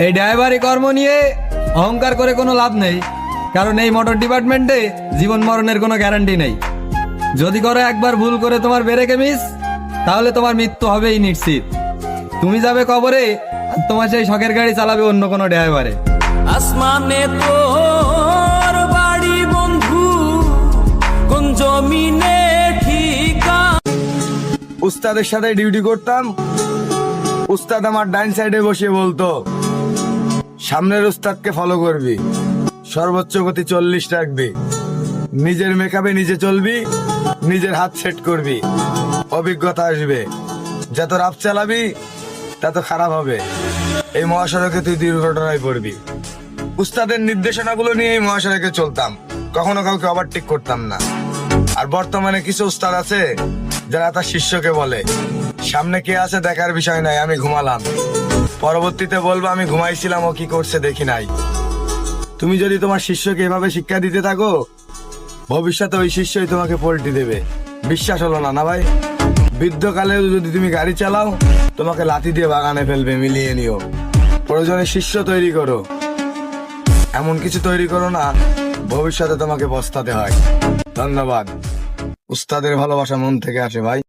এই ড্রাইভারি কর্ম নিয়ে অহংকার করে কোনো লাভ নেই, কারণ এই মোটর ডিপার্টমেন্টে জীবন মরণের কোনো গ্যারান্টি নেই। যদি করো একবার ভুল করে তোমার ব্রেকে মিস, তাহলে তোমার মৃত্যু হবেই নিশ্চিত। তুমি যাবে কবরে, আর তোমার সেই শখের গাড়ি চালাবে অন্য কোনো ড্রাইভারে। আসমানে তোর বাড়ি বন্ধু, কোন জমিনে ঠিকা। উস্তাদের সাথে ডিউটি করতাম। উস্তাদ আমার ডাইন সাইডে বসে বলতো, সামনের উস্তাদকে ফলো করবি, সর্বোচ্চ গতি 40 রাখবি, নিজের মেকআপে নিজে চলবি, নিজের হাত সেট করবি, অভিজ্ঞতা আসবে। যত রাফ চালাবি তত খারাপ হবে, এই মহাসড়কে তুই দুর্ঘটনায় পড়বি। উস্তাদের নির্দেশনাগুলো নিয়ে এই মহাসড়কে চলতাম, কখনো কাউকে ওভারটেক করতাম না। আর বর্তমানে কিছু উস্তাদ আছে যারা তার শিষ্যকে বলে, সামনে কে আছে দেখার বিষয় নাই, আমি ঘুমালাম। পরবর্তীতে বলবো আমি ঘুমাইছিলাম, ও কি করছে দেখি নাই। তুমি যদি তোমার শিষ্যকে এভাবে শিক্ষা দিতে থাকো, ভবিষ্যতে ওই শিষ্যই তোমাকে পল্টি দেবে। বিশ্বাস হলো না না ভাই? বৃদ্ধকালে যদি তুমি গাড়ি চালাও, তোমাকে লাথি দিয়ে বাগানে ফেলবে, মিলিয়ে নিও। প্রয়োজনে শিষ্য তৈরি করো, এমন কিছু তৈরি করো না ভবিষ্যতে তোমাকে পস্তাতে হয়। ধন্যবাদ। উস্তাদের ভালোবাসা মন থেকে আসে ভাই।